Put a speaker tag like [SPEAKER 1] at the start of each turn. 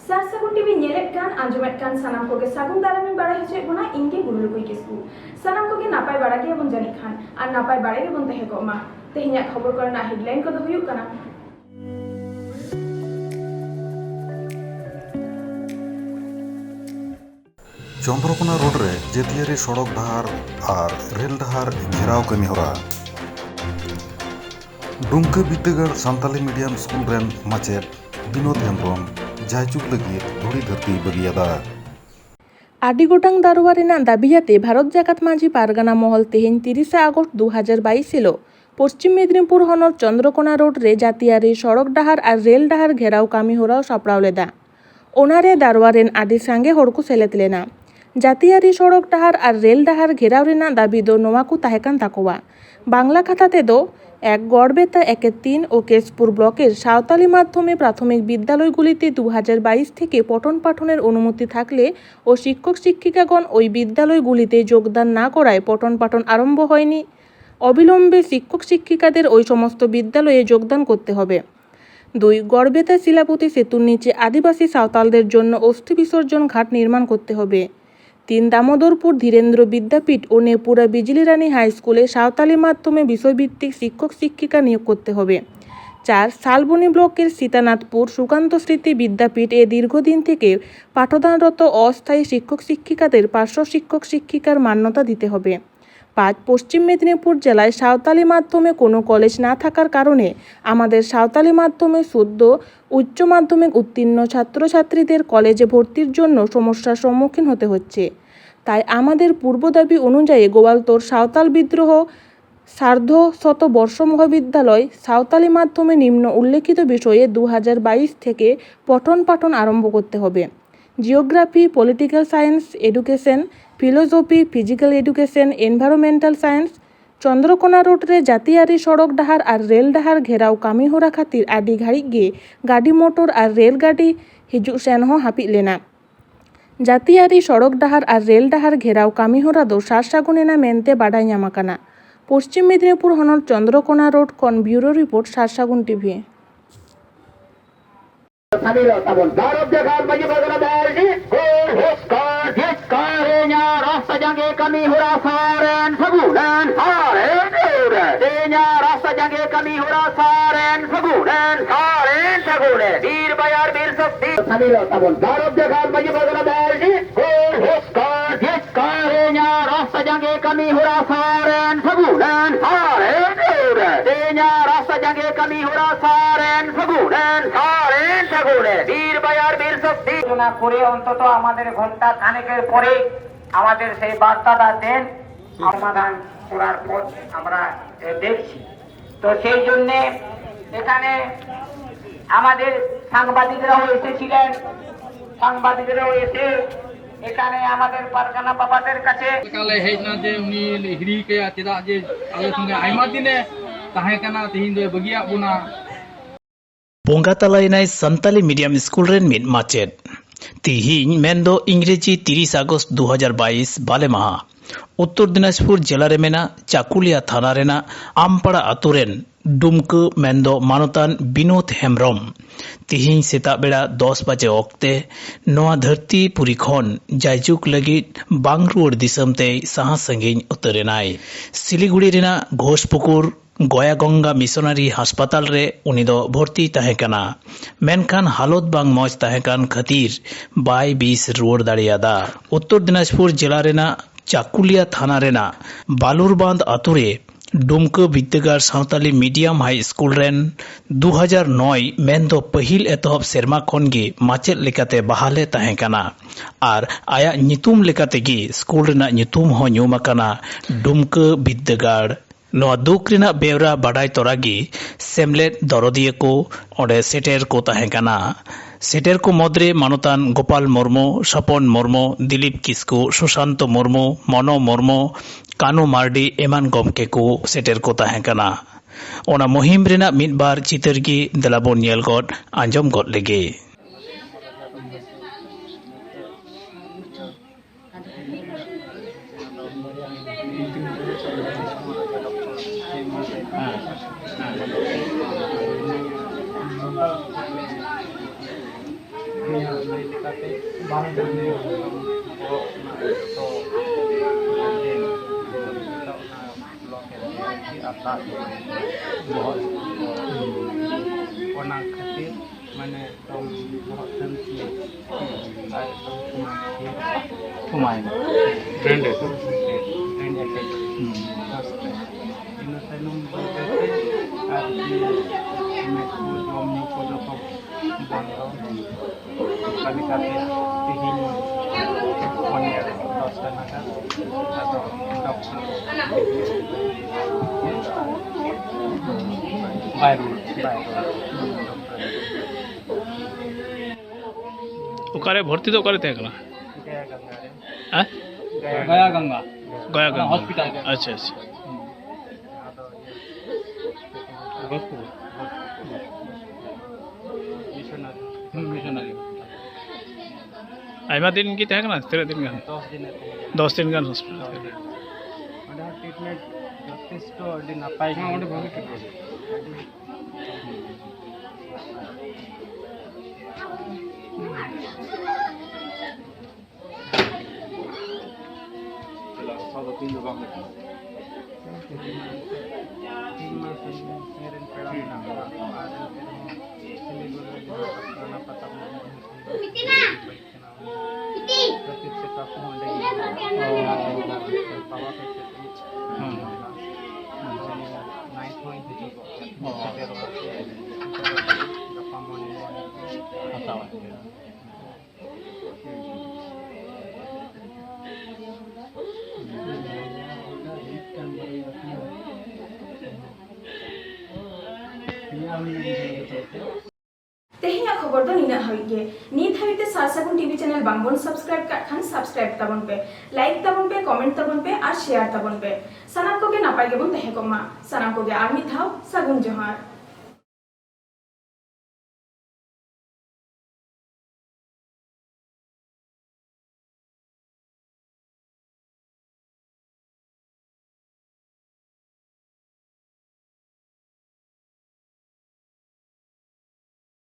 [SPEAKER 1] सारसागुन TV नेलेट कान आंजमेट कान सानाम कोगे सागुन दारामी बाड़ा हचे गुना इंगे गुरुलुकुई किस्कु सानाम कोगे नापाय बाड़ा के बन जानी खान और नापाय बाड़ा के बन तहे गोमा तेहिया खबर करना हेडलाइन को हुयुग काना
[SPEAKER 2] चंद्रकोना रोड रे जेतियारी सड़क डहार और रेल डहार घेराव कमी होरा डुमका बिद्दागढ़ सानताली मीडियम स्कूल रेन माचेद विनोद हेम्ब्रम जायचुक लगी धुड़ी धरती बगियादा
[SPEAKER 3] आडी गोटांग दारुवा रेना दाबियाते भारत जाकात माझी पारगाना महल तेहेन 30 आगस्ट 2022 हिलो पश्चिम मेदिनीपुर हनर चंद्रकोना रोड रे जातियारी सड़क डाहार और रेल डाहार घेराव कामी होराव सापड़ाव लेदा ओनारे दारुवा रेन आडी सांगे हड़कु सेलेत लेना जातियारी सड़क डाहार और रेल डाहार घेराव रेना दाबी दो नोवाकु ताहेकान ताकोवा बांगला खाताते दो एक गड़बेता 1-3 ও কেশপুর ব্লকের সাঁওতালি মাধ্যমে প্রাথমিক বিদ্যালয়গুলিতে 2022 থেকে পঠন পাঠনের অনুমতি থাকলে ও শিক্ষক শিক্ষিকাগণ ওই বিদ্যালয়গুলিতে যোগদান না করায় পঠন পাঠন আরম্ভ হয়নি। অবিলম্বে শিক্ষক শিক্ষিকাদের ওই সমস্ত বিদ্যালয়ে যোগদান করতে হবে। 2 গড়বেতা শিলাপতি সেতুর নিচে আদিবাসী সাঁওতালদের জন্য অস্থি বিসর্জন ঘাট নির্মাণ করতে হবে। 3 দামোদরপুর ধীরেন্দ্র বিদ্যাপীঠ ও নেপুরা বিজলি রানী হাই স্কুলে সাঁওতালি মাধ্যমে বিষয়ভিত্তিক শিক্ষক শিক্ষিকা নিয়োগ করতে হবে। 4 শালবনী ব্লকের সীতানাথপুর সুকান্ত স্মৃতি বিদ্যাপীঠ এ দীর্ঘদিন থেকে পাঠদানরত অস্থায়ী শিক্ষক শিক্ষিকাদের পার্শ্ব শিক্ষক শিক্ষিকার মান্যতা দিতে হবে। 5 পশ্চিম মেদিনীপুর জেলায় সাঁওতালি মাধ্যমে কোনো কলেজ না থাকার কারণে আমাদের সাঁওতালি মাধ্যমে শুদ্ধ উচ্চ মাধ্যমিক উত্তীর্ণ ছাত্রছাত্রীদের কলেজে ভর্তির জন্য সমস্যার সম্মুখীন হতে হচ্ছে। তাই আমাদের পূর্ব দাবি অনুযায়ী গোয়ালতোড় সাঁওতাল বিদ্রোহ সার্ধশত বর্ষ মহাবিদ্যালয় সাঁওতালি মাধ্যমে নিম্ন উল্লেখিত বিষয়ে 2022 থেকে পঠন পাঠন আরম্ভ করতে হবে। Geography, political science, education, philosophy, physical education, environmental science Chandrakona road रे जातियारी सड़क डाहार और रेल डाहार घेराव कामी होरा खातिर आडी घाड़ी गे गाड़ी मोटर और रेल गाड़ी हिजुग सेन हो हापिद लेना जातियारी सड़क डाहार और रेल डाहार घेराव कामी होरा दो सारसागुनेना मेनते बाडाय ᱧᱟᱢᱟᱠᱟᱱᱟ। पश्चिम मेदिनीपुर हनर चंद्रकोना रोड खन ब्यूरो रिपोर्ट सारसागुन टीवी।
[SPEAKER 4] করে অন্তত আমাদের ঘন্টা খানেকের পরে আমাদের সেই বার্তাটা দেন সমাধান করার পর আমরা দেখছি। তো সেই জন্য এখানে আমাদের সাংবাদিকরাও এসেছিলেন, সাংবাদিকরাও এসে এখানে আমাদের পারগানা বাবাদের কাছে
[SPEAKER 5] কালে হেজনা যে উনি হিরিকে চেদা যে আলে সঙ্গে আইমা দিনে তাহে কানা তিহিন দে বগিয়া বুনা
[SPEAKER 6] बोंगा तलायनाय सानताली मीडियम स्कूल रेन मिद माचेद तिहिन मेनदो इंग्रेजी 30 आगस्ट 2022 बाले माहा उत्तर दिनाजपुर जिला रे मेना चाकुलिया थाना रेना आमपाड़ा आतु रेन डुमका मेनदो मानतान विनोद हेम्ब्रम तिहिन सेता बेड़ा 10 बजे ओक्ते नोआ धरती पुरी खन जायजुक लगी बांगरुर दिसमते साहा संगिन उतरेनाय सिलीगुड़ी रेना घोषपुकुर गोया गंगा मिशनारी हास्पाताल रे उनी दो भर्ती ताहेकाना मेनखान हालत बांग मौज ताहेकान खातिर बाय 20 रुआड़ दाड़ियादा। उत्तर दिनाजपुर जिला रेना चाकुलिया थाना रेना बालुरबांध आतुरे Dumka Biddagarh Santali medium high school रेन 2009 मेन दो पहिल एतहब सेरमा खनगे माचेद लेकाते बहाले ताहेकाना और आया नितुम लेकाते गी स्कूल रेना नितुम हो ᱧᱩᱢᱟᱠᱟᱱᱟ डुमका बिद्दागढ़। नोआ दुख रेना बेवरा बाडाय तोरागी सेमलेट दरदिया को ओडे सेटेर को ताहेकाना सेटेर को मद्रे मानतान गोपाल मुर्मू, सपन मुर्मू, दिलीप किस्कू, सुशांत मुर्मू, मनो मुर्मू, कानू मार्डी एमान गमके को सेटेर को ताहेकाना। ओना मुहिम रेना मिदबार चितरगी दलाबोन नेल गड आंजम गड लेगे।
[SPEAKER 5] ᱤᱧᱟᱹᱜ ᱞᱟᱹᱭ ᱞᱮᱠᱟᱛᱮ ᱵᱟᱝ ᱢᱟᱱᱮ ᱵᱚᱦᱚᱜ ᱨᱮᱱᱟᱜ ᱛᱚ ᱫᱤᱱ ᱚᱱᱟ ᱵᱞᱚᱠᱮ ᱟᱨ ᱫᱟᱜ ᱵᱚᱦᱚᱜ ᱚᱱᱟ ᱠᱷᱟᱹᱛᱤᱨ ᱢᱟᱱᱮ ᱮᱠᱫᱚᱢ ᱵᱚᱦᱚᱜ ᱴᱟᱱᱥᱤ আর সময় ব্র্যান্ড অ্যাটাক ᱤᱱᱟᱹ ᱛᱟᱭᱱᱚᱢ ᱵᱟᱹᱭᱛᱮ ᱟᱨᱠᱤ ᱢᱮᱫᱠᱚ ᱡᱚᱢ ᱧᱩ ᱠᱚ ᱡᱚᱛᱚ ᱵᱚᱱᱫᱚ ᱚᱱᱠᱟ ᱞᱮᱠᱟᱛᱮ ᱛᱮᱦᱮᱧ 10টা নাগাদ ᱟᱫᱚ ᱰᱚᱠᱴᱚর বাইরে
[SPEAKER 6] ওখানে ভর্তি তো করে থাকলা হ্যাঁ
[SPEAKER 5] গয়া গঙ্গা
[SPEAKER 6] গয়া গঙ্গা
[SPEAKER 5] হসপিটাল
[SPEAKER 6] আচ্ছা আচ্ছা
[SPEAKER 5] মিশনারি
[SPEAKER 6] আইমা দিন কি থাকে না 13 দিন গান 10 দিন গান হসপিটাল
[SPEAKER 5] ᱚᱸᱰᱮ ᱦᱚᱸ ᱴᱨᱤᱴᱢᱮন্ᱴ যথেষ্ট ᱟᱹᱰᱤ ᱱᱟᱯᱟᱭ ᱜᱮ ᱚᱸᱰᱮ ᱵᱷᱟᱜᱮ ᱴᱨᱤᱴᱢᱮᱱᱴ
[SPEAKER 1] तेहेᱧᱟᱜ खबर दो निना हाबी गे नित हाबीते सारसागुन टीवी चैनल बांगबन सब्सक्राइब का खान सब्सक्राइब ताबन पे लाइक ताबन पे कमेंट ताबन पे और शेयर ताबन पे सानाम कोगे नापाय गेबन तहे कोमा सानाम कोगे आर मिद धाव सागुन जोहार।